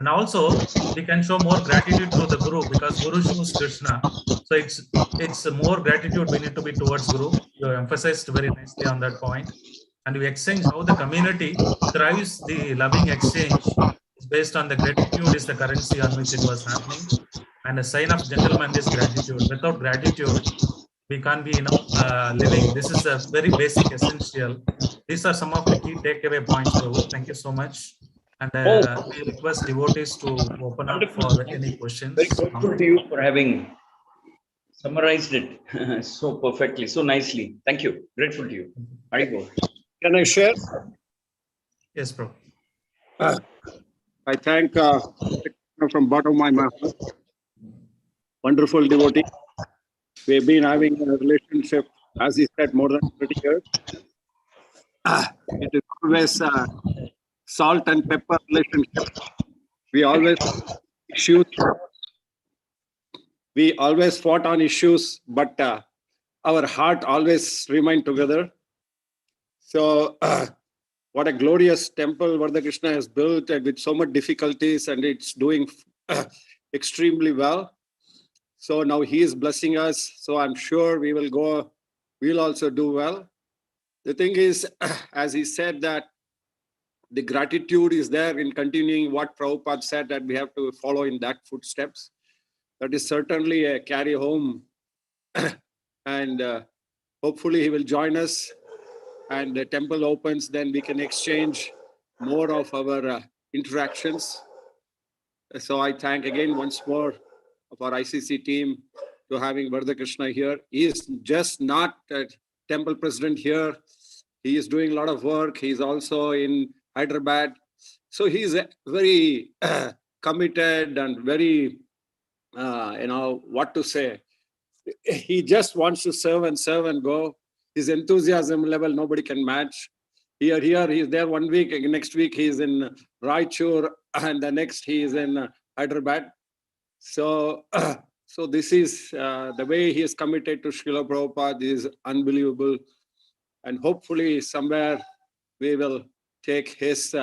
and also we can show more gratitude to the Guru because Guru shows Krishna. So it's more gratitude we need to be towards Guru. You emphasized very nicely on that point, and we exchange how the community thrives. The loving exchange is based on the gratitude is the currency on which it was happening. And a sign of gentleman is gratitude. Without gratitude, we can't be, living. This is a very basic essential. These are some of the key takeaway points, Prabhu. Thank you so much. And we request devotees to open up for any questions. Very grateful to you for having summarized it so perfectly, so nicely. Thank you. Grateful to you. Haribol. Can I share? Yes, bro. I thank from bottom of my heart. Wonderful devotee. We've been having a relationship, as he said, more than 30 years. It is always salt and pepper relationship. We always issues. We always fought on issues, but our heart always remained together. So, what a glorious temple Varada Krishna has built, and with so much difficulties, and it's doing extremely well. So now he is blessing us. So I'm sure we'll also do well. The thing is, as he said, that the gratitude is there in continuing what Prabhupada said, that we have to follow in that footsteps. That is certainly a carry home. And hopefully he will join us, and the temple opens, then we can exchange more of our interactions. So I thank again once more of our ICC team to having Varada Krishna here. He is just not a temple president here. He is doing a lot of work. He's also in Hyderabad. So he's very committed and very, what to say. He just wants to serve and go. His enthusiasm level, nobody can match. Here, he's there 1 week. Next week, he's in Raichur, and the next he is in Hyderabad. So this is the way he is committed to Srila Prabhupada is unbelievable. And hopefully somewhere we will take his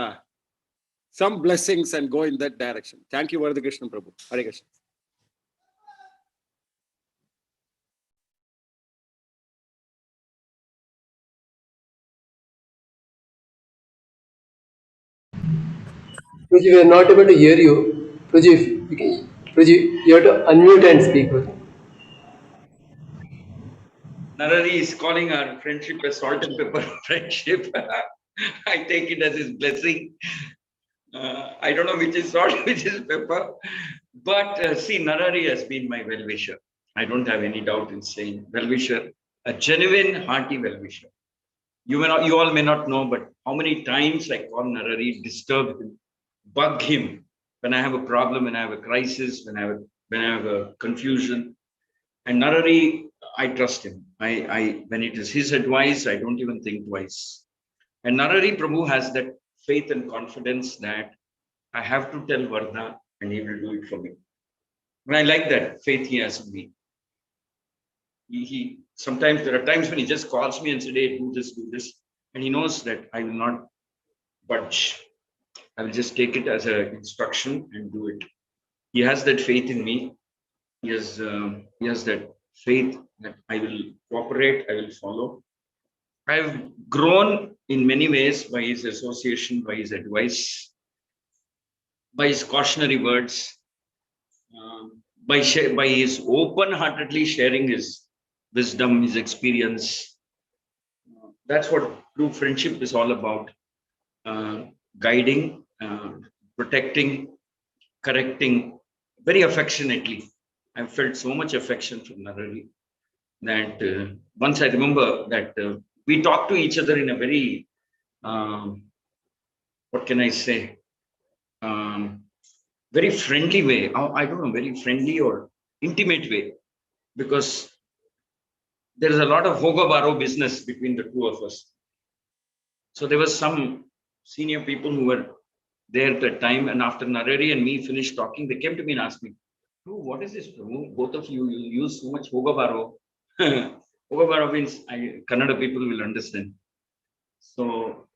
some blessings and go in that direction. Thank you, Varada Krishna Prabhu. Hare Krishna. Prajit, we are not able to hear you. Prajit, you have to unmute and speak. Narari is calling our friendship a salt and pepper friendship. I take it as his blessing. I don't know which is salt, which is pepper. But see, Narari has been my well-wisher. I don't have any doubt in saying well-wisher, a genuine, hearty well-wisher. You all may not know, but how many times I call Narari, disturb him, bug him when I have a problem, when I have a crisis, when I have a confusion. And Narari, I trust him. When it is his advice, I don't even think twice. And Narari Prabhu has that faith and confidence that I have to tell Varda and he will do it for me. And I like that faith he has in me. He sometimes there are times when he just calls me and says, hey, do this. And he knows that I will not budge. I will just take it as an instruction and do it. He has that faith in me. He has that faith that I will cooperate, I will follow. I've grown in many ways by his association, by his advice, by his cautionary words, by his open-heartedly sharing his wisdom, his experience. That's what true friendship is all about. Guiding, protecting, correcting, very affectionately. I felt so much affection from Narari that once I remember that we talked to each other in a very, what can I say, very friendly way. I don't know, very friendly or intimate way, because there is a lot of hogo-baro business between the two of us. So there was some senior people who were there at that time, and after Narari and me finished talking, they came to me and asked me, "Prabhu, what is this, Prabhu? Both of you use so much hogo-baro." Hogo-baro means Kannada people will understand. So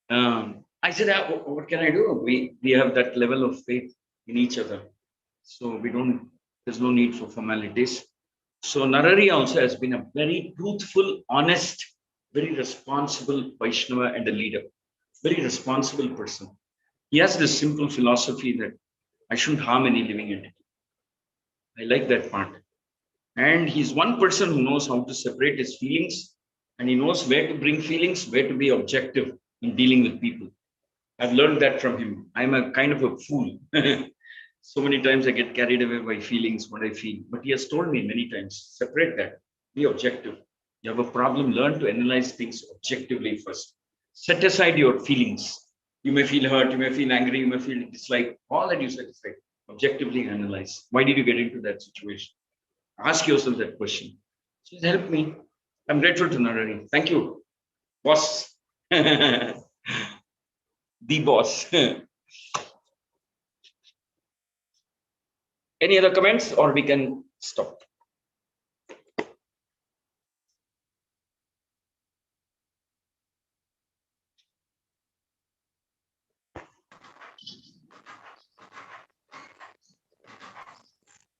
I said, what can I do? We have that level of faith in each other. So there's no need for formalities. So Narari also has been a very truthful, honest, very responsible Vaishnava and a leader. Very responsible person. He has this simple philosophy that I shouldn't harm any living entity. I like that part. And he's one person who knows how to separate his feelings, and he knows where to bring feelings, where to be objective in dealing with people. I've learned that from him. I'm a kind of a fool. So many times I get carried away by feelings, what I feel. But he has told me many times, separate that, be objective. You have a problem, learn to analyze things objectively first. Set aside your feelings. You may feel hurt, you may feel angry, you may feel dislike. All that you set aside, objectively analyze. Why did you get into that situation? Ask yourself that question. She's helped me. I'm grateful to Narari. Thank you, boss. The boss. Any other comments, or we can stop?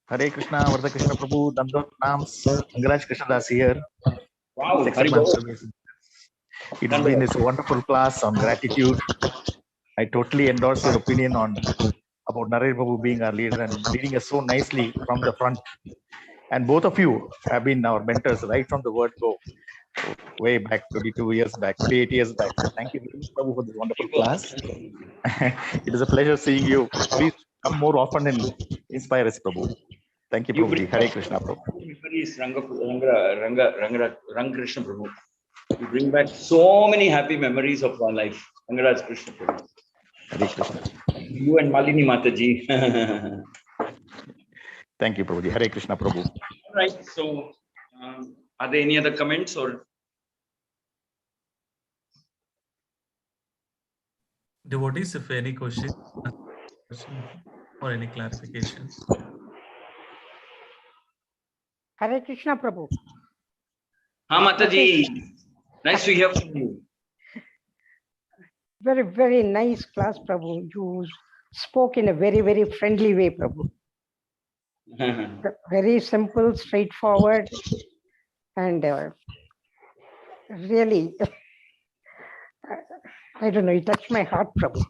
Hare Krishna, Varada Krishna Prabhu, Dandot Nams, Angaraj Krishna Das here. Wow, Please accept my observation. It has been this wonderful class on gratitude. I totally endorse your opinion on about Narendra Prabhu being our leader and leading us so nicely from the front. And both of you have been our mentors right from the word go, way back 22 years back, 28 years back. So thank you very much, Prabhu, for this wonderful class. It is a pleasure seeing you. Please come more often and inspire us, Prabhu. Thank you, Prabhuji. Hare Krishna, Prabhu. Memories, Ranga Krishna Prabhu. You bring back so many happy memories of our life. Angaraj Krishna Prabhu. Hare Krishna. You and Malini Mataji. Thank you, Prabhuji. Hare Krishna, Prabhu. All right. So, are there any other comments or? Devotees, if any question or any clarification. Hare Krishna, Prabhu. Ha, Mataji. Nice to hear from you. Very, very nice class, Prabhu. You spoke in a very, very friendly way, Prabhu. Very simple, straightforward, and really, I don't know, it touched my heart, Prabhu.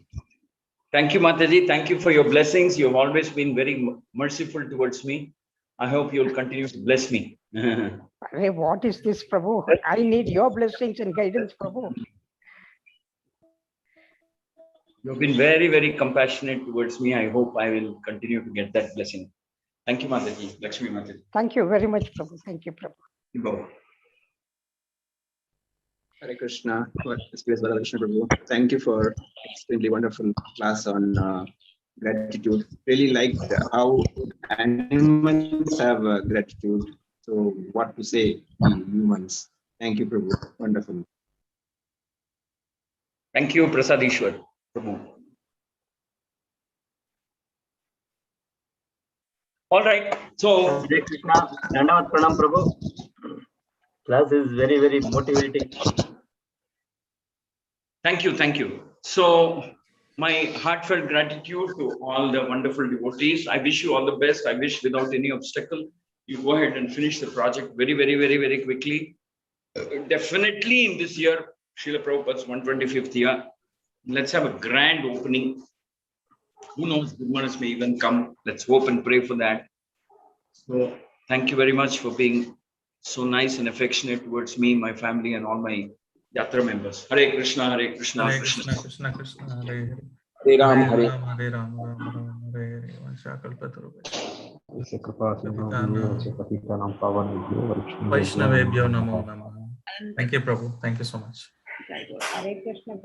Thank you, Mataji. Thank you for your blessings. You have always been very merciful towards me. I hope you'll continue to bless me. Hey, what is this, Prabhu? I need your blessings and guidance, Prabhu. You've been very, very compassionate towards me. I hope I will continue to get that blessing. Thank you, Mataji. Lakshmi Mataji. Thank you very much, Prabhu. Thank you, Prabhu. Hare Krishna. Varada Krishna Prabhu. Thank you for extremely wonderful class on gratitude. Really liked how animals have gratitude. So what to say, humans. Thank you, Prabhu. Wonderful. Thank you, Prasadishwar Prabhu. All right. So, Hare Krishna. Dandavat Pranam, Prabhu. Class is very, very motivating. Thank you. Thank you. So, my heartfelt gratitude to all the wonderful devotees. I wish you all the best. I wish without any obstacle, you go ahead and finish the project very, very, very, very quickly. Definitely in this year, Srila Prabhupada's 125th year, let's have a grand opening. Who knows, Gurmanas may even come. Let's hope and pray for that. So, thank you very much for being so nice and affectionate towards me, my family, and all my Yatra members. Hare Krishna, Hare Krishna, Hare Krishna. Krishna, Krishna Krishna, Hare Hare. Hare Ram, Hare Hare. Ram, Hare Ram, Ram Ram, Hare Hare. Vanchakalpatarubhayascha. Vaishnavebhyo namo namaha. Thank you, Prabhu. Thank you so much. Hare Krishna.